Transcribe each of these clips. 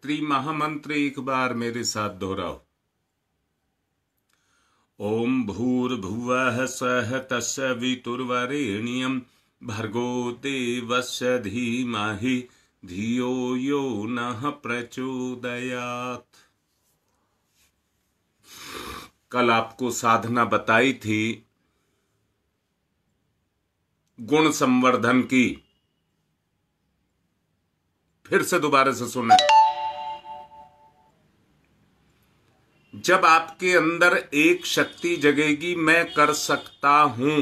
त्रिमहामंत्र एक बार मेरे साथ दोहराओ। ओम भूर्भुवः स्वः तस्य वितुर्वरेण्यं भर्गो देवस्य धीमहि धियो यो नः प्रचोदयात्। कल आपको साधना बताई थी गुण संवर्धन की। फिर से दोबारा से सुने। जब आपके अंदर एक शक्ति जगेगी, मैं कर सकता हूं,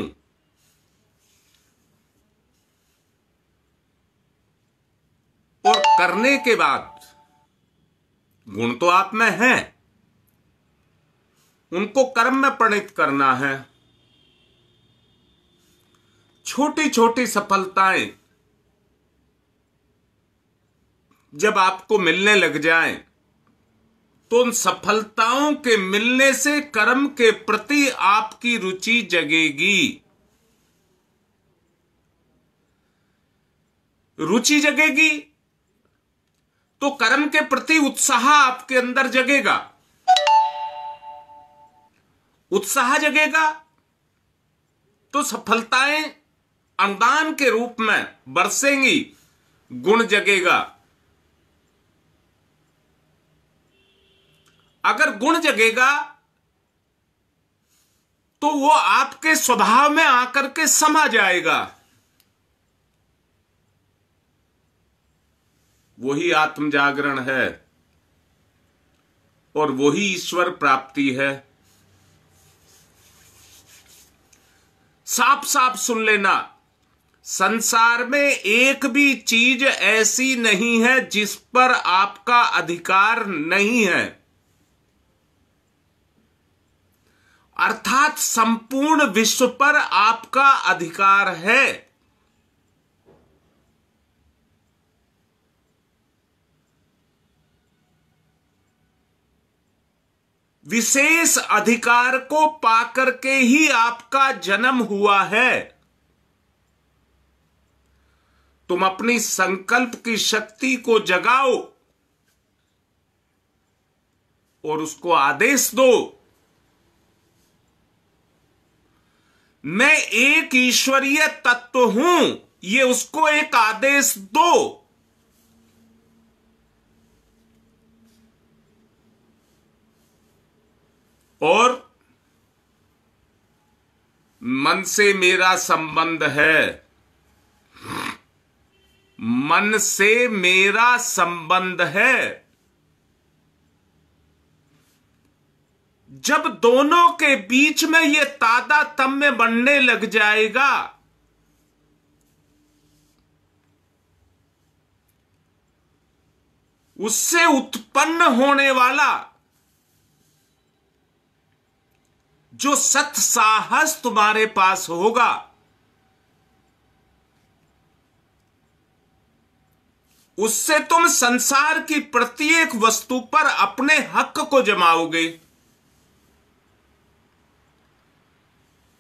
और करने के बाद गुण तो आप में हैं, उनको कर्म में परिणत करना है। छोटी छोटी सफलताएं जब आपको मिलने लग जाएं, तो उन सफलताओं के मिलने से कर्म के प्रति आपकी रुचि जगेगी। रुचि जगेगी तो कर्म के प्रति उत्साह आपके अंदर जगेगा। उत्साह जगेगा तो सफलताएं अनुदान के रूप में बरसेंगी। गुण जगेगा। अगर गुण जगेगा तो वो आपके स्वभाव में आकर के समा जाएगा। वही आत्म जागरण है और वही ईश्वर प्राप्ति है। साफ साफ सुन लेना, संसार में एक भी चीज ऐसी नहीं है जिस पर आपका अधिकार नहीं है। अर्थात संपूर्ण विश्व पर आपका अधिकार है। विशेष अधिकार को पाकर के ही आपका जन्म हुआ है। तुम अपनी संकल्प की शक्ति को जगाओ और उसको आदेश दो, मैं एक ईश्वरीय तत्व हूं, ये उसको एक आदेश दो। और मन से मेरा संबंध है, मन से मेरा संबंध है। जब दोनों के बीच में यह तादात्म्य बनने लग जाएगा, उससे उत्पन्न होने वाला जो सत साहस तुम्हारे पास होगा, उससे तुम संसार की प्रत्येक वस्तु पर अपने हक को जमाओगे।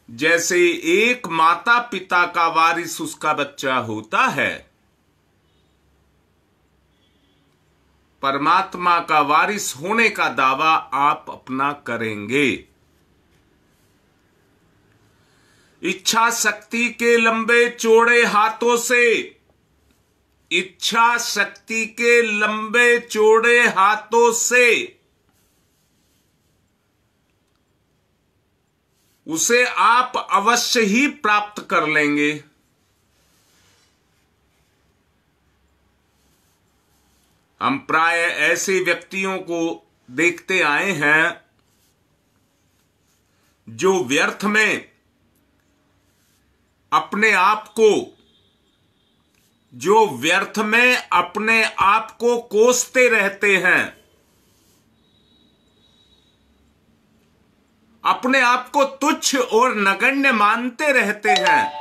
जैसे एक माता पिता का वारिस उसका बच्चा होता है, परमात्मा का वारिस होने का दावा आप अपना करेंगे। इच्छा शक्ति के लंबे चौड़े हाथों से, इच्छा शक्ति के लंबे चौड़े हाथों से उसे आप अवश्य ही प्राप्त कर लेंगे। हम प्राय ऐसे व्यक्तियों को देखते आए हैं जो व्यर्थ में अपने आप को कोसते रहते हैं, अपने आप को तुच्छ और नगण्य मानते रहते हैं,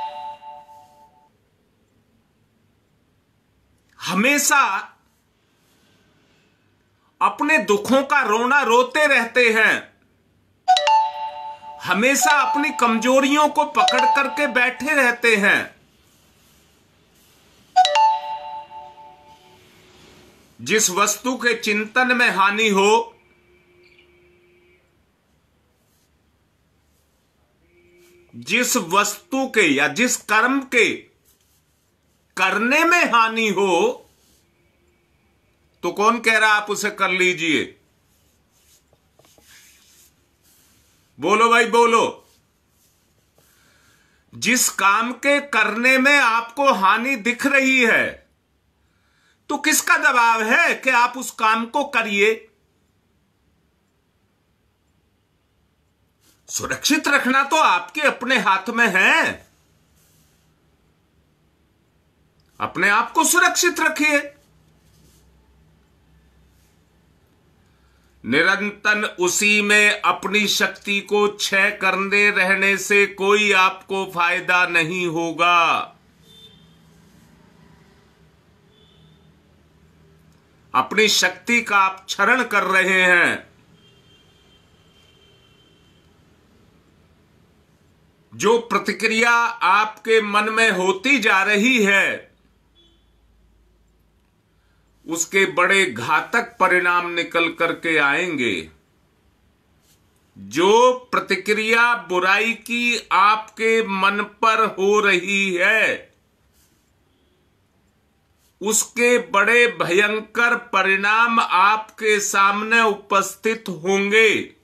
हमेशा अपने दुखों का रोना रोते रहते हैं, हमेशा अपनी कमजोरियों को पकड़ करके बैठे रहते हैं। जिस वस्तु के चिंतन में हानि हो, जिस वस्तु के या जिस कर्म के करने में हानि हो, तो कौन कह रहा आप उसे कर लीजिए? बोलो भाई बोलो। जिस काम के करने में आपको हानि दिख रही है, तो किसका दबाव है कि आप उस काम को करिए? सुरक्षित रखना तो आपके अपने हाथ में है। अपने आप को सुरक्षित रखिए। निरंतर उसी में अपनी शक्ति को क्षय करने रहने से कोई आपको फायदा नहीं होगा। अपनी शक्ति का आप क्षरण कर रहे हैं। जो प्रतिक्रिया आपके मन में होती जा रही है, उसके बड़े घातक परिणाम निकल करके आएंगे। जो प्रतिक्रिया बुराई की आपके मन पर हो रही है, उसके बड़े भयंकर परिणाम आपके सामने उपस्थित होंगे।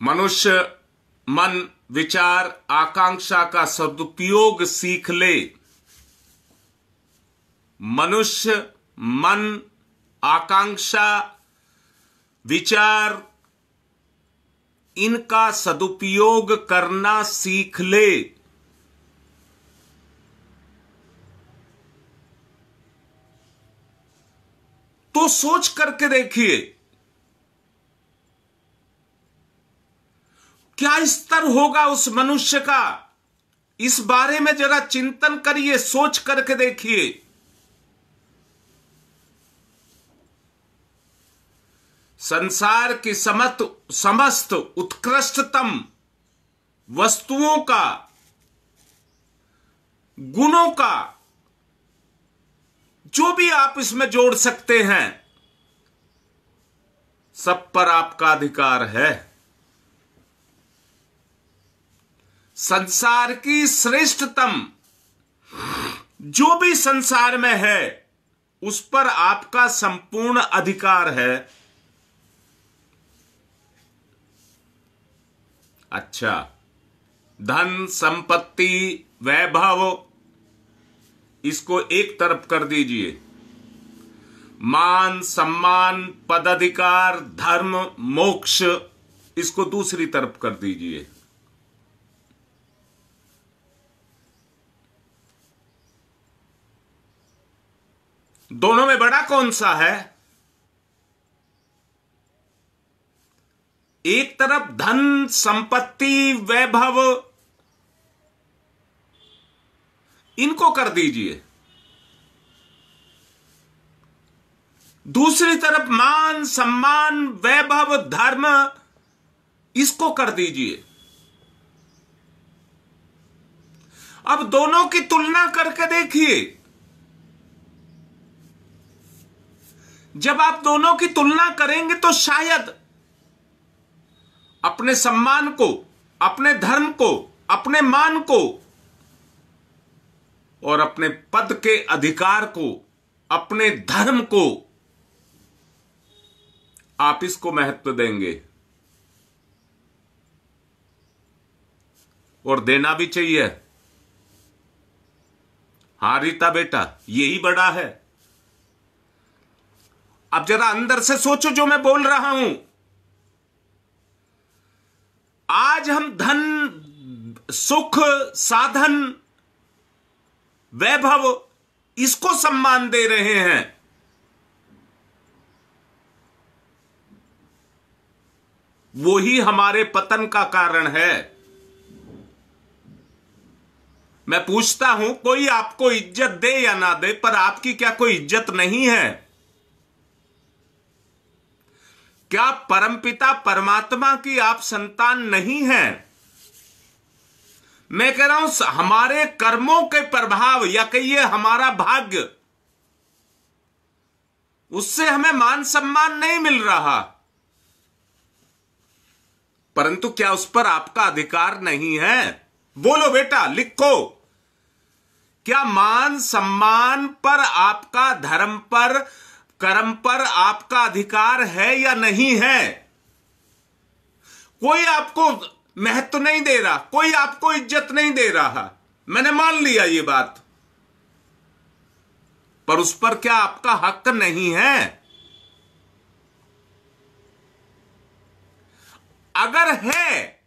मनुष्य मन, विचार, आकांक्षा का सदुपयोग सीख ले। मनुष्य मन, आकांक्षा, विचार, इनका सदुपयोग करना सीख ले। तो सोच करके देखिए, क्या स्तर होगा उस मनुष्य का? इस बारे में जरा चिंतन करिए, सोच करके देखिए। संसार की समस्त उत्कृष्टतम वस्तुओं का, गुणों का, जो भी आप इसमें जोड़ सकते हैं, सब पर आपका अधिकार है। संसार की श्रेष्ठतम जो भी संसार में है, उस पर आपका संपूर्ण अधिकार है। अच्छा, धन, संपत्ति, वैभव, इसको एक तरफ कर दीजिए। मान, सम्मान, पदाधिकार, धर्म, मोक्ष, इसको दूसरी तरफ कर दीजिए। दोनों में बड़ा कौन सा है? एक तरफ धन, संपत्ति, वैभव, इनको कर दीजिए। दूसरी तरफ मान, सम्मान, वैभव, धर्म, इसको कर दीजिए। अब दोनों की तुलना करके देखिए। जब आप दोनों की तुलना करेंगे तो शायद अपने सम्मान को, अपने धर्म को, अपने मान को और अपने पद के अधिकार को, अपने धर्म को आप इसको महत्व देंगे। और देना भी चाहिए। हां रीता बेटा, यही बड़ा है। अब जरा अंदर से सोचो जो मैं बोल रहा हूं। आज हम धन, सुख, साधन, वैभव, इसको सम्मान दे रहे हैं। वो ही हमारे पतन का कारण है। मैं पूछता हूं, कोई आपको इज्जत दे या ना दे, पर आपकी क्या कोई इज्जत नहीं है? क्या परमपिता परमात्मा की आप संतान नहीं हैं? मैं कह रहा हूं हमारे कर्मों के प्रभाव या कहिए हमारा भाग्य, उससे हमें मान सम्मान नहीं मिल रहा, परंतु क्या उस पर आपका अधिकार नहीं है? बोलो बेटा, लिखो। क्या मान सम्मान पर, आपका धर्म पर, कर्म पर आपका अधिकार है या नहीं है? कोई आपको महत्व नहीं दे रहा, कोई आपको इज्जत नहीं दे रहा, मैंने मान लिया ये बात, पर उस पर क्या आपका हक नहीं है? अगर है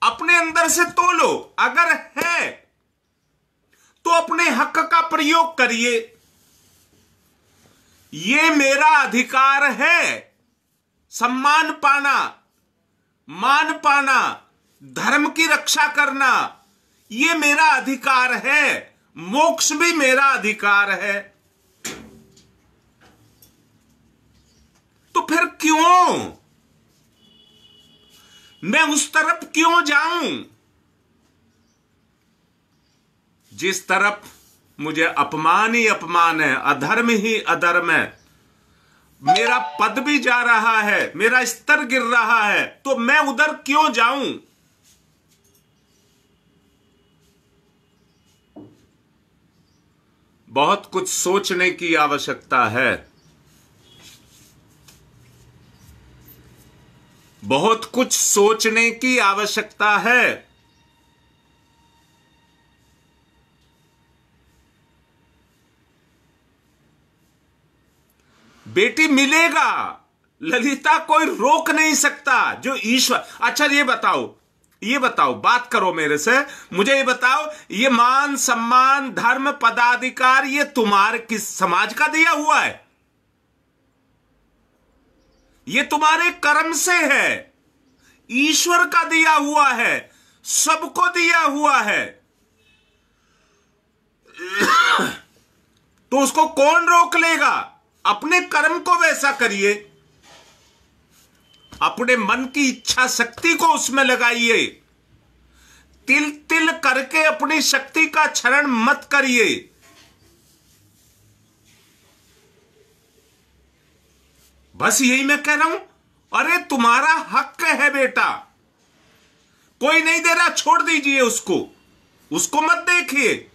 अपने अंदर से तोलो, अगर है तो अपने हक का प्रयोग करिए। ये मेरा अधिकार है, सम्मान पाना, मान पाना, धर्म की रक्षा करना, ये मेरा अधिकार है, मोक्ष भी मेरा अधिकार है। तो फिर क्यों मैं उस तरफ क्यों जाऊं जिस तरफ मुझे अपमान ही अपमान है, अधर्म ही अधर्म है, मेरा पद भी जा रहा है, मेरा स्तर गिर रहा है, तो मैं उधर क्यों जाऊं? बहुत कुछ सोचने की आवश्यकता है, बहुत कुछ सोचने की आवश्यकता है। बेटी मिलेगा, ललिता कोई रोक नहीं सकता, जो ईश्वर। अच्छा ये बताओ, बात करो मेरे से, मुझे ये बताओ, ये मान सम्मान धर्म पदाधिकार ये तुम्हारे किस समाज का दिया हुआ है? ये तुम्हारे कर्म से है, ईश्वर का दिया हुआ है, सबको दिया हुआ है। तो उसको कौन रोक लेगा? अपने कर्म को वैसा करिए, अपने मन की इच्छा शक्ति को उसमें लगाइए, तिल तिल करके अपनी शक्ति का क्षरण मत करिए। बस यही मैं कह रहा हूं। अरे तुम्हारा हक है बेटा, कोई नहीं दे रहा, छोड़ दीजिए उसको मत देखिए,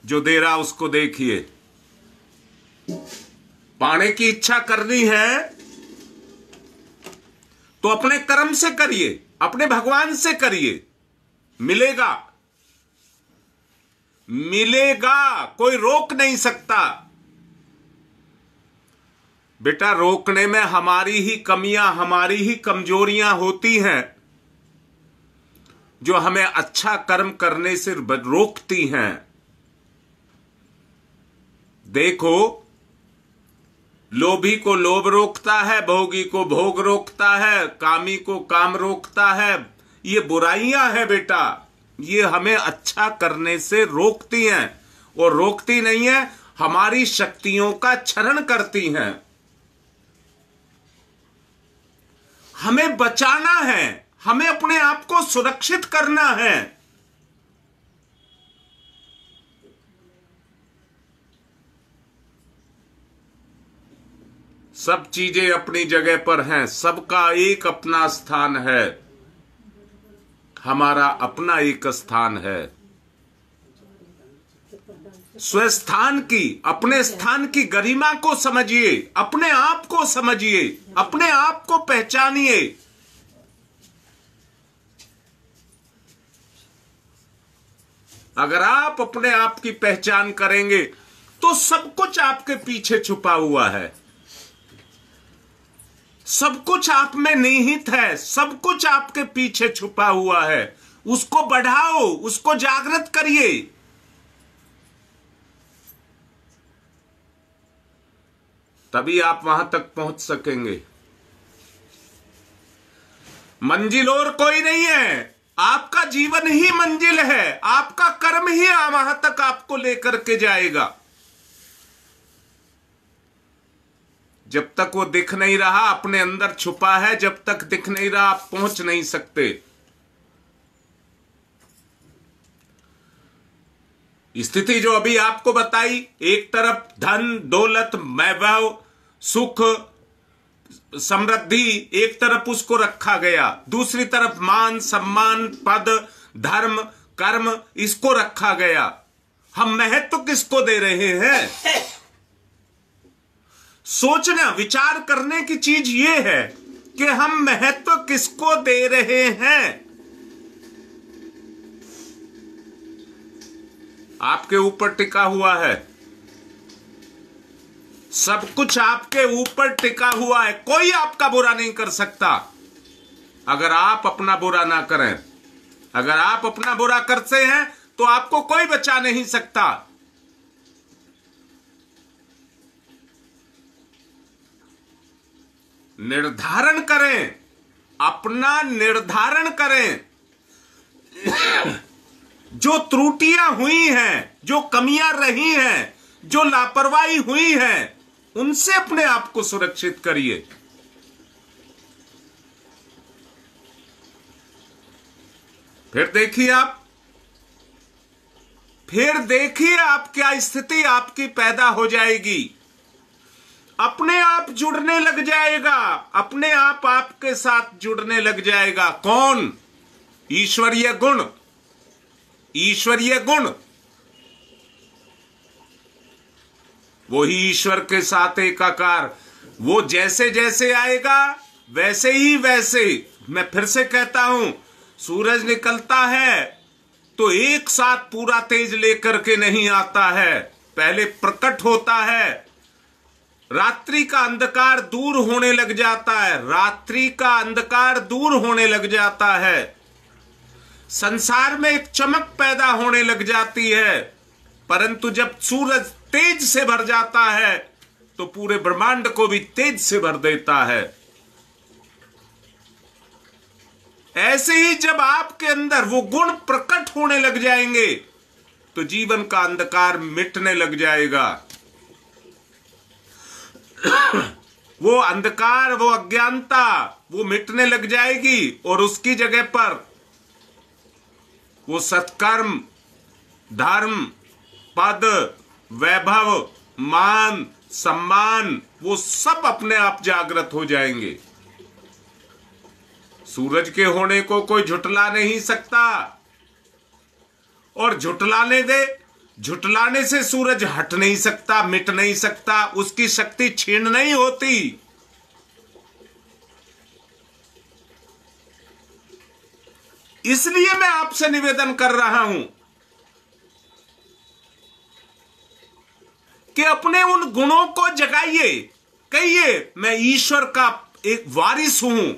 जो दे रहा उसको देखिए। पाने की इच्छा करनी है तो अपने कर्म से करिए, अपने भगवान से करिए, मिलेगा, कोई रोक नहीं सकता। बेटा रोकने में हमारी ही कमियां, हमारी ही कमजोरियां होती हैं, जो हमें अच्छा कर्म करने से रोकती हैं। देखो, लोभी को लोभ रोकता है, भोगी को भोग रोकता है, कामी को काम रोकता है। ये बुराइयां हैं बेटा, ये हमें अच्छा करने से रोकती हैं, और रोकती नहीं है, हमारी शक्तियों का क्षरण करती हैं। हमें बचाना है, हमें अपने आप को सुरक्षित करना है। सब चीजें अपनी जगह पर हैं, सबका एक अपना स्थान है, हमारा अपना एक स्थान है। स्वस्थान की, अपने स्थान की गरिमा को समझिए, अपने आप को समझिए, अपने आप को पहचानिए। अगर आप अपने आप की पहचान करेंगे तो सब कुछ आपके पीछे छुपा हुआ है, सब कुछ आप में निहित है, सब कुछ आपके पीछे छुपा हुआ है। उसको बढ़ाओ, उसको जागृत करिए। तभी आप वहां तक पहुंच सकेंगे। मंजिल और कोई नहीं है, आपका जीवन ही मंजिल है, आपका कर्म ही वहां तक आपको लेकर के जाएगा। जब तक वो दिख नहीं रहा अपने अंदर छुपा है, जब तक दिख नहीं रहा आप पहुंच नहीं सकते। स्थिति जो अभी आपको बताई, एक तरफ धन दौलत वैभव सुख समृद्धि, एक तरफ उसको रखा गया, दूसरी तरफ मान सम्मान पद धर्म कर्म इसको रखा गया। हम महत्व किसको दे रहे हैं? सोचना विचार करने की चीज ये है कि हम महत्व किसको दे रहे हैं। आपके ऊपर टिका हुआ है, सब कुछ आपके ऊपर टिका हुआ है, कोई आपका बुरा नहीं कर सकता अगर आप अपना बुरा ना करें। अगर आप अपना बुरा करते हैं तो आपको कोई बचा नहीं सकता। निर्धारण करें, अपना निर्धारण करें। जो त्रुटियां हुई हैं, जो कमियां रही हैं, जो लापरवाही हुई है, उनसे अपने आप को सुरक्षित करिए। फिर देखिए आप क्या स्थिति आपकी पैदा हो जाएगी। अपने आप जुड़ने लग जाएगा, अपने आप आपके साथ जुड़ने लग जाएगा। कौन? ईश्वरीय गुण, ईश्वरीय गुण। वही ईश्वर के साथ एकाकार। वो जैसे जैसे आएगा वैसे ही वैसे। मैं फिर से कहता हूं, सूरज निकलता है तो एक साथ पूरा तेज लेकर के नहीं आता है, पहले प्रकट होता है। रात्रि का अंधकार दूर होने लग जाता है, रात्रि का अंधकार दूर होने लग जाता है। संसार में एक चमक पैदा होने लग जाती है, परंतु जब सूरज तेज से भर जाता है तो पूरे ब्रह्मांड को भी तेज से भर देता है। ऐसे ही जब आपके अंदर वो गुण प्रकट होने लग जाएंगे तो जीवन का अंधकार मिटने लग जाएगा। वो अंधकार, वो अज्ञानता, वो मिटने लग जाएगी और उसकी जगह पर वो सत्कर्म धर्म पद वैभव मान सम्मान वो सब अपने आप जागृत हो जाएंगे। सूरज के होने को कोई झुटला नहीं सकता, और झुटलाने से सूरज हट नहीं सकता, मिट नहीं सकता, उसकी शक्ति छीन नहीं होती। इसलिए मैं आपसे निवेदन कर रहा हूं कि अपने उन गुणों को जगाइए। कहिए, मैं ईश्वर का एक वारिस हूं,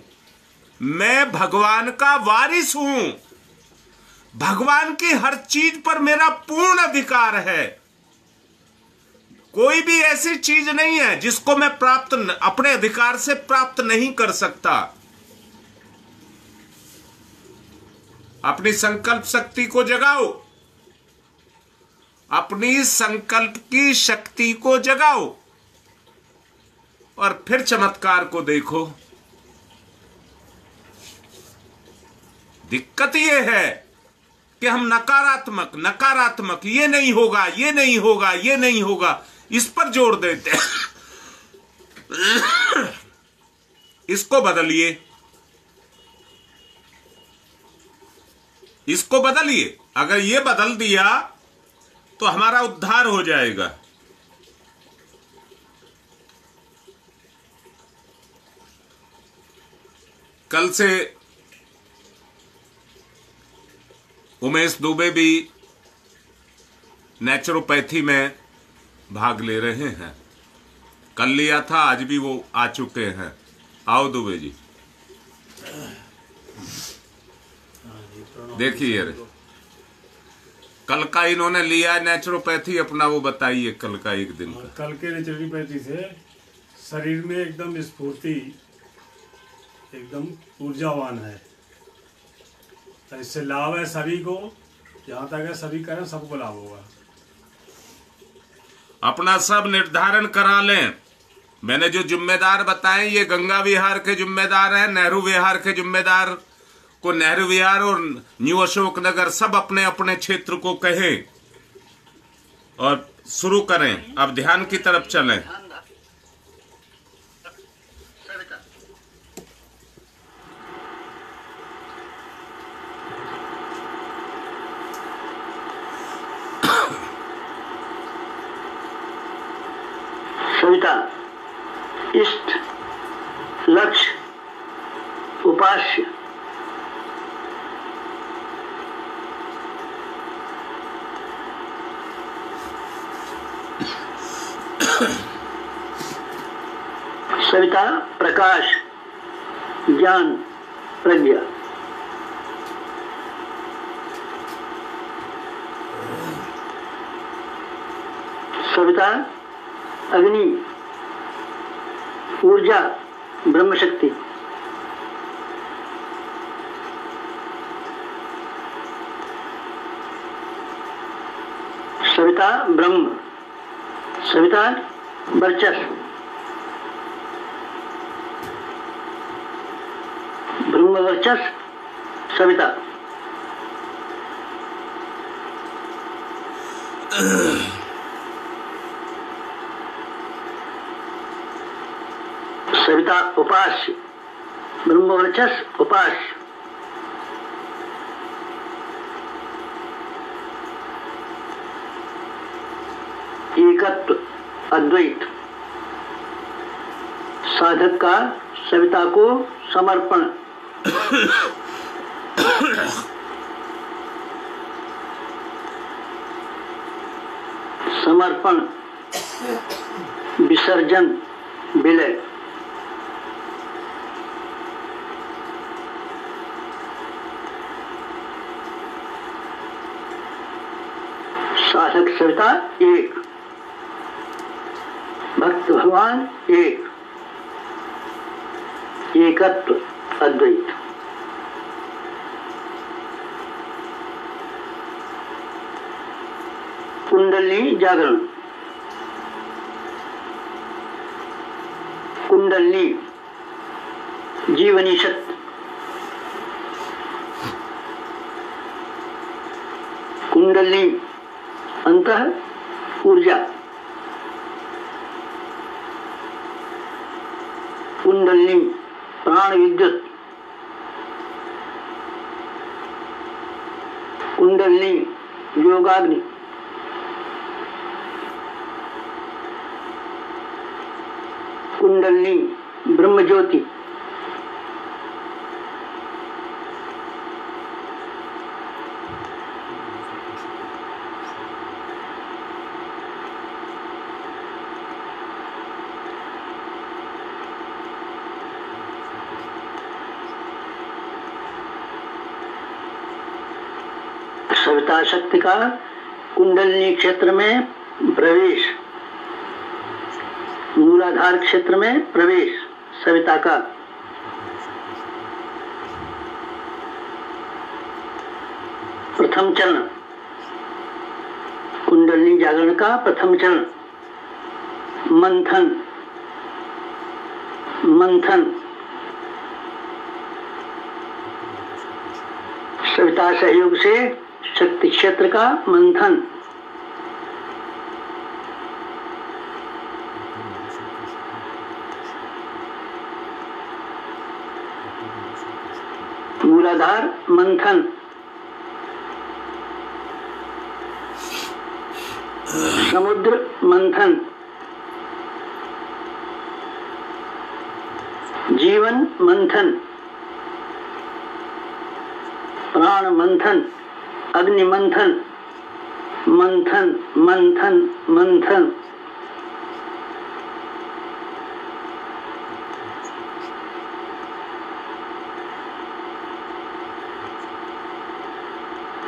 मैं भगवान का वारिस हूं, भगवान की हर चीज पर मेरा पूर्ण अधिकार है। कोई भी ऐसी चीज नहीं है जिसको मैं अपने अधिकार से प्राप्त नहीं कर सकता। अपनी संकल्प शक्ति को जगाओ, अपनी संकल्प की शक्ति को जगाओ और फिर चमत्कार को देखो। दिक्कत यह है कि हम नकारात्मक ये नहीं होगा, ये नहीं होगा, ये नहीं होगा, इस पर जोर देते हैं। इसको बदलिए, इसको बदलिए। अगर ये बदल दिया तो हमारा उद्धार हो जाएगा। कल से उमेश दुबे भी नेचुरोपैथी में भाग ले रहे हैं। कल लिया था, आज भी वो आ चुके हैं। आओ दुबे जी, देखिए कल का इन्होंने लिया है नेचुरोपैथी अपना, वो बताइए कल का एक दिन का। कल के नेचुरोपैथी से शरीर में एकदम स्फूर्ति, एकदम ऊर्जावान है। तो इससे लाभ है सभी को, जहाँ तक है सभी करें सबको लाभ होगा। अपना सब निर्धारण करा लें मैंने जो जिम्मेदार बताए ये गंगा विहार के जिम्मेदार हैं, नेहरू विहार के जिम्मेदार को नेहरू विहार और न्यू अशोक नगर सब अपने अपने क्षेत्र को कहें और शुरू करें। अब ध्यान की तरफ चलें। सविता इष्ट लक्ष्य उपास्य सविता प्रकाश ज्ञान प्रज्ञा सविता अग्नि ऊर्जा ब्रह्म शक्ति सविता ब्रह्म सविता वर्चस्व ब्रह्म वर्चस्व सविता सविता उपास्य ब्रह्म वर्चस्व उपास्य एकत्व अद्वैत साधक का सविता को समर्पण समर्पण विसर्जन विलय साधक सविता एक भक्त भगवान एक एकत्व अद्वैत कुंडली जागरण कुंडली जीवनी शक्ति कुंडली अंतः ऊर्जा कुंडली प्राण विद्युत कुंडली योगाग्नि कुंडली ब्रह्म ज्योति सविता शक्ति का कुंडलिनी क्षेत्र में प्रवेश मूलाधार क्षेत्र में प्रवेश सविता का प्रथम चरण कुंडलिनी जागरण का प्रथम चरण मंथन मंथन सविता सहयोग से शक्ति क्षेत्र का मंथन मूलाधार मंथन समुद्र मंथन जीवन मंथन प्राण मंथन अग्नि मंथन मंथन मंथन मंथन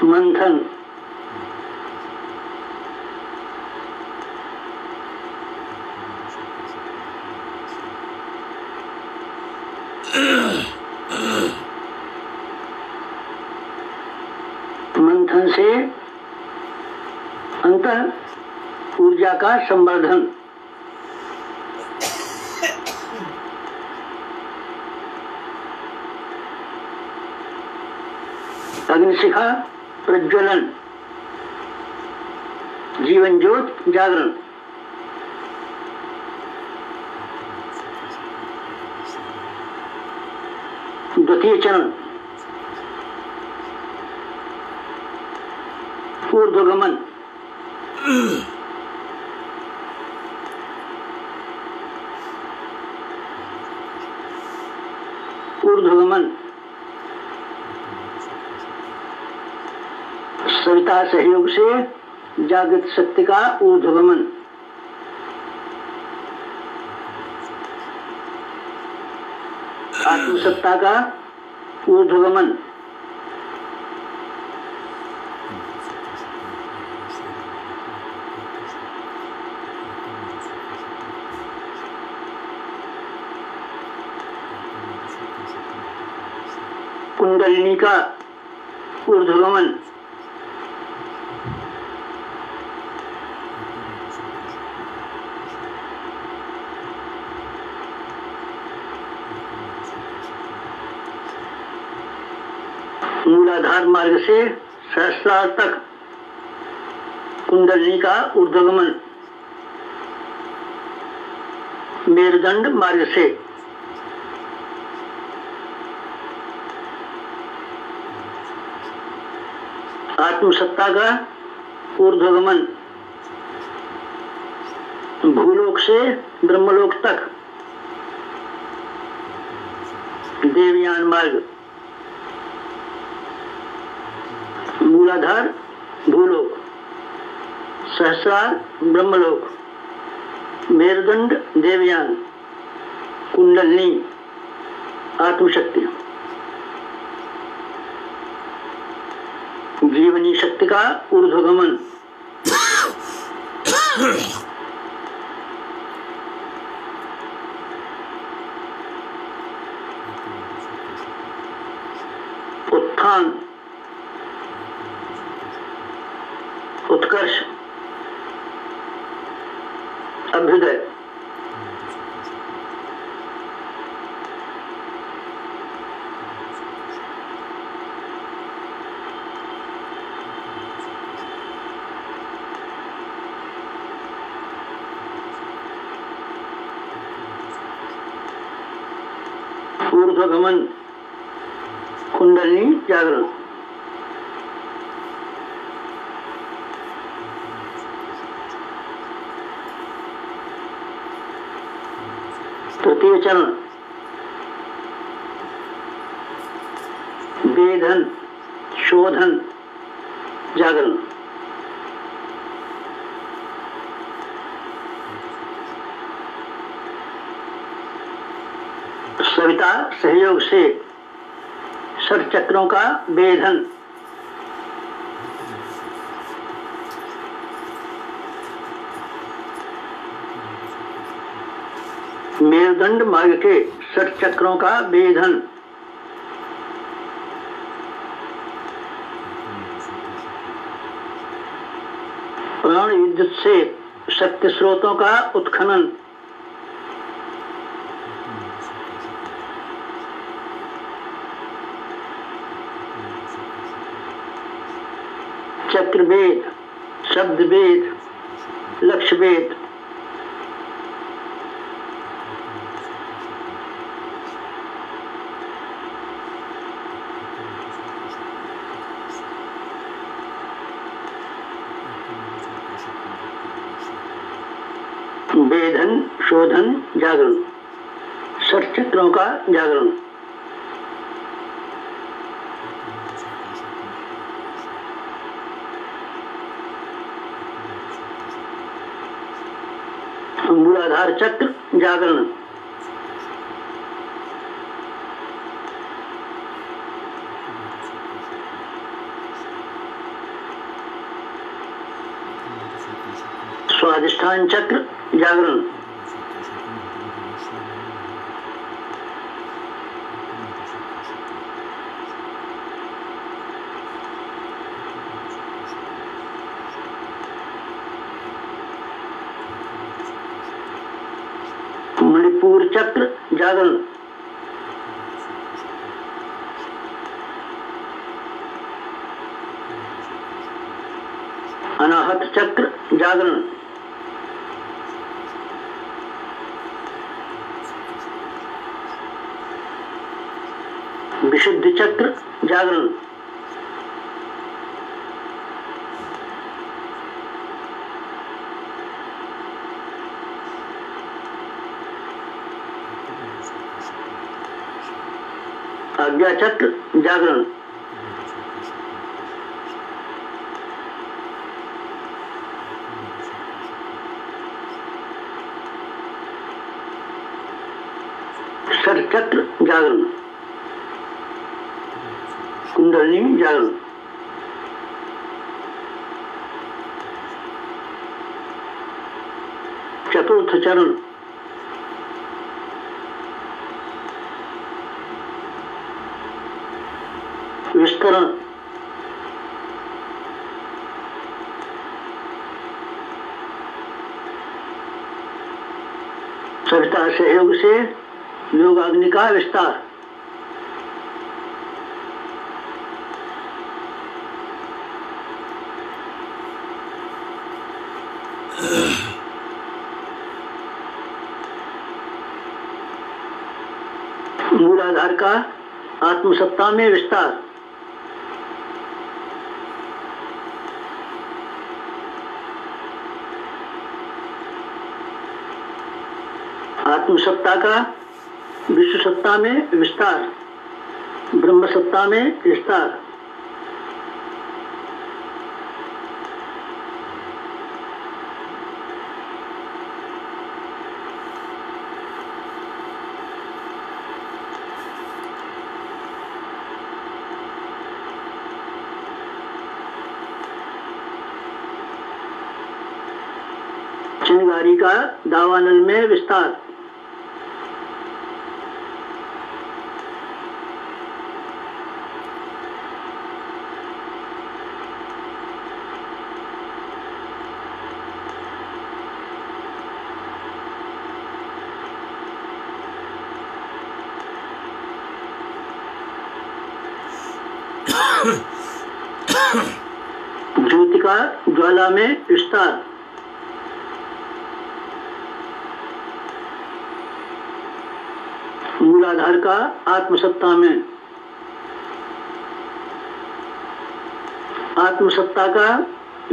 मंथन मंथन से अंतः ऊर्जा का संवर्धन अग्निशिखा प्रज्वलन, जीवन ज्योत जागरण, द्वितीय चरण ऊर्ध्वगमन, ऊर्ध्वगमन, सविता सहयोग से जागृत शक्ति का ऊर्ध्वगमन, आत्मसत्ता का ऊर्ध्वगमन, कुंडलिनी का ऊर्ध्वगमन, मूलाधार मार्ग से सहस्रार तक कुंडलिनी का ऊर्ध्वगमन, मेरुदंड मार्ग से आत्मसत्ता का ऊर्ध्वगमन, भूलोक से ब्रह्मलोक तक देवयान मार्ग, मूलाधार भूलोक, सहस्रार ब्रह्मलोक, मेरुदंड देवयान, कुंडलिनी आत्मशक्ति, जीवनी शक्ति का ऊर्ध्वगमन, उत्थान, उत्कर्ष, अभ्युदय, ऊर्ध्वगमन, कुंडलिनी जागरण, तृतीय चरण वेधन, शोधन, जागरण, सविता सहयोग से षट चक्रों का वेधन, मेरुदंड मार्ग के षट चक्रों का वेधन, प्राण विद्युत से शक्ति स्रोतों का उत्खनन, चक्रवेद, शब्दवेद, लक्ष्यवेद, वेधन, शोधन, जागरण, षट चक्रों का जागरण, मूलाधार चक्र जागरण, स्वादिष्ठान चक्र जागरण, मणिपुर चक्र जागरण, अनाहत चक्र जागरण, विशुद्धि चक्र जागरण, आज्ञा चक्र जागरण, सर चक्र जागरण, कुंडलिनी जागरण, चतुर्थ चरण, विस्तरण, सविता सहयोग से योगाग्नि का विस्तार, मूलाधार का आत्मसत्ता में विस्तार, आत्मसत्ता का विश्व सत्ता में विस्तार, ब्रह्म सत्ता में विस्तार, चिंगारी का दावानल में विस्तार, ज्योति का ज्वाला में विस्तार, मूलाधार का आत्मसत्ता में, आत्मसत्ता का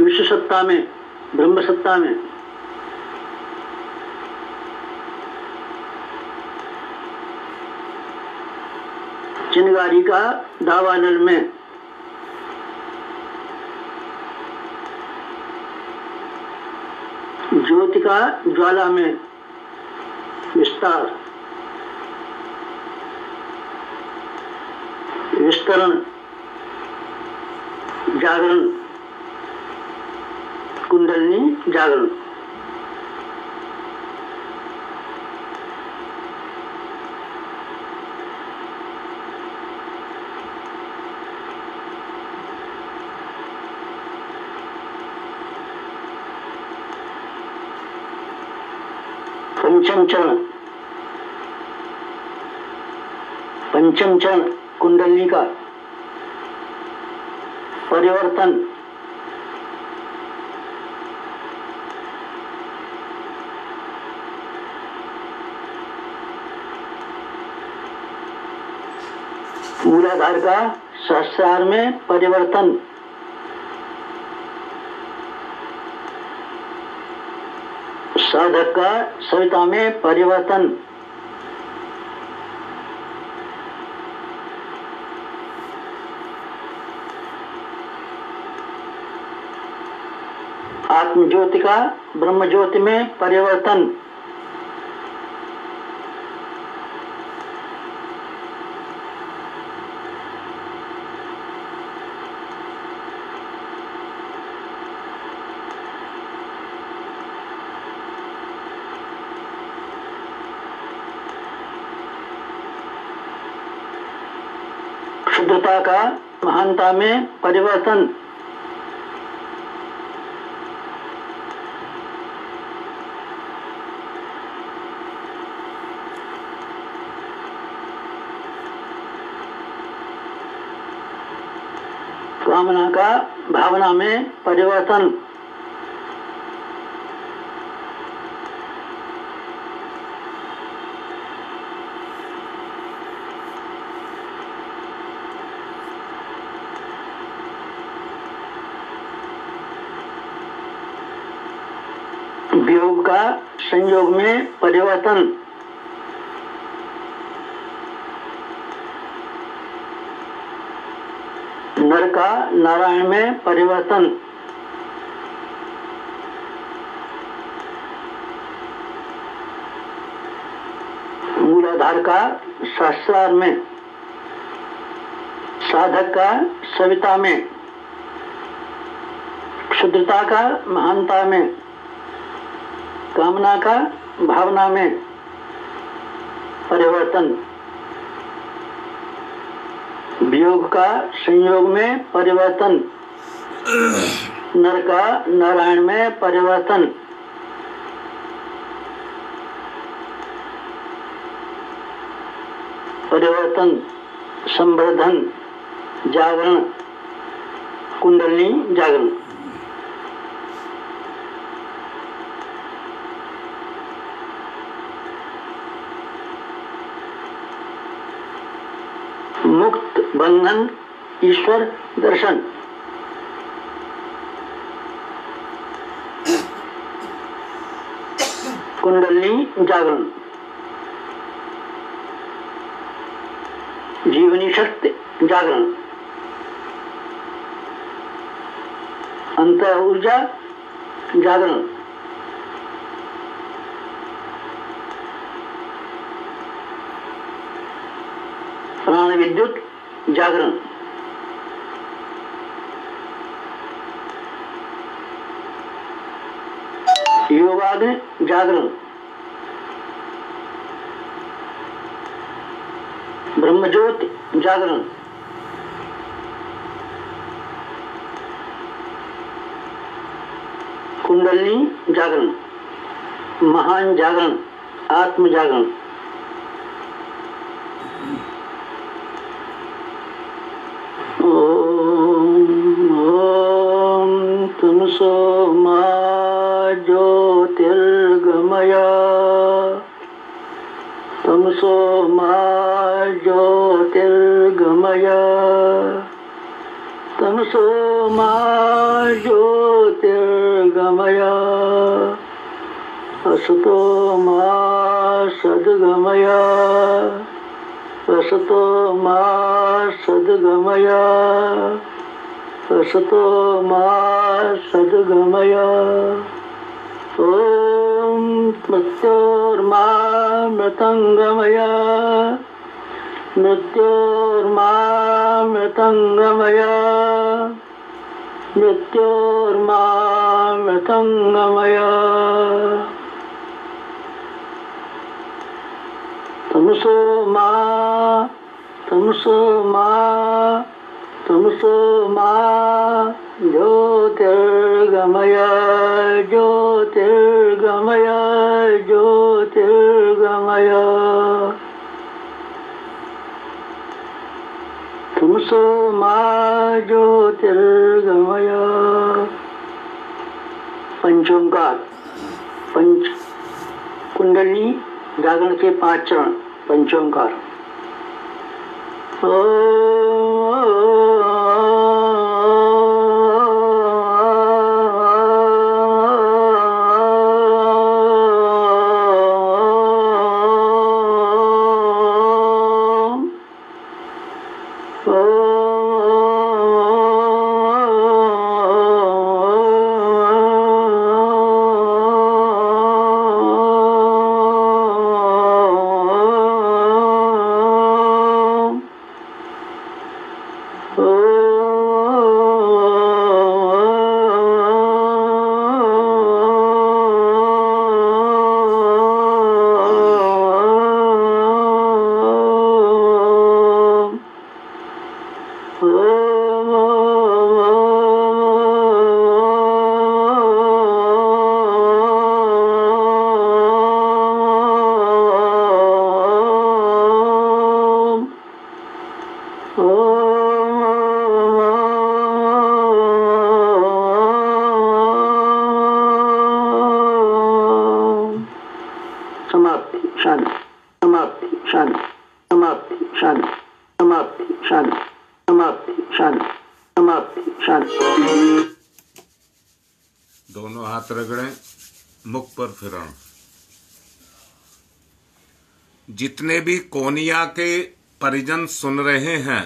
विश्व सत्ता में, ब्रह्म सत्ता में, चिंगारी का दावानल में, ज्योति का ज्वाला में विस्तार, विस्तरण, जागरण, कुंडलिनी जागरण, पंचम चरण, पंचम चरण कुंडलिनी का परिवर्तन, मूलाधार का सहस्रार में परिवर्तन, साधक का सविता में परिवर्तन, आत्म ज्योति का ब्रह्म ज्योति में परिवर्तन, शुद्धता का महानता में परिवर्तन, कामना का भावना में परिवर्तन, का संयोग में परिवर्तन, नर का नारायण में परिवर्तन, मूलाधार का शास्त्रार में, साधक का सविता में, क्षुद्रता का महानता में, कामना का भावना में परिवर्तन, वियोग का संयोग में परिवर्तन, नर का नारायण में परिवर्तन, परिवर्तन, संवर्धन, जागरण, कुंडलिनी जागरण। मुक्त बंधन ईश्वर दर्शन, कुंडलिनी जागरण, जीवनी शक्ति जागरण, अंतर ऊर्जा जागरण, प्राण विद्युत जागरण, योगाग्नि जागरण, ब्रह्मज्योति जागरण, कुंडलिनी जागरण, महान जागरण, आत्म जागरण। तमसो मा ज्योतिर्गमय, तमसो मा ज्योतिर्गमय, तमसो मा ज्योतिर्गमय, असतो मा सद्गमय, असतो मा सद्गमय, असतो मा सद्गमय। ओम मृत्योर्मा मृतंगमय, मृत्योर्मा मृतंगमय, मृत्योर्मा मृतंगमय। तमसो मा, तमसो मा, तमसो मा ज्योतिर्गमय, ज्योतिर्गमय, ज्योतिर्गमय। तमसो मा ज्योतिर्गमय। पंचोंकार, पंच कुंडली जागरण के 5 चरण। पंचोंकार। दोनों हाथ रगड़ें। मुख पर फिरा। जितने भी कोनिया के परिजन सुन रहे हैं,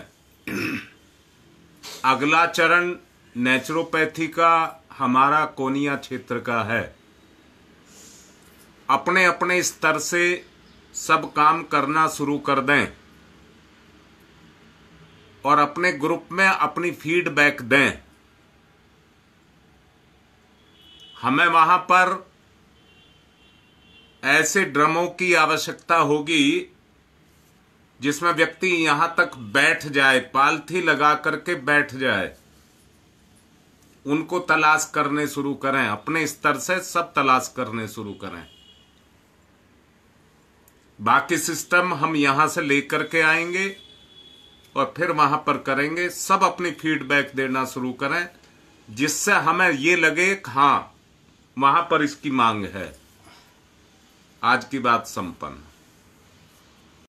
अगला चरण नेचुरोपैथी का हमारा कोनिया क्षेत्र का है। अपने अपने स्तर से सब काम करना शुरू कर दें और अपने ग्रुप में अपनी फीडबैक दें। हमें वहां पर ऐसे ड्रमों की आवश्यकता होगी जिसमें व्यक्ति यहां तक बैठ जाए, पालथी लगा करके बैठ जाए। उनको तलाश करने शुरू करें, अपने स्तर से सब तलाश करने शुरू करें। बाकी सिस्टम हम यहां से लेकर के आएंगे और फिर वहां पर करेंगे। सब अपनी फीडबैक देना शुरू करें जिससे हमें ये लगे कि हाँ, वहां पर इसकी मांग है। आज की बात संपन्न।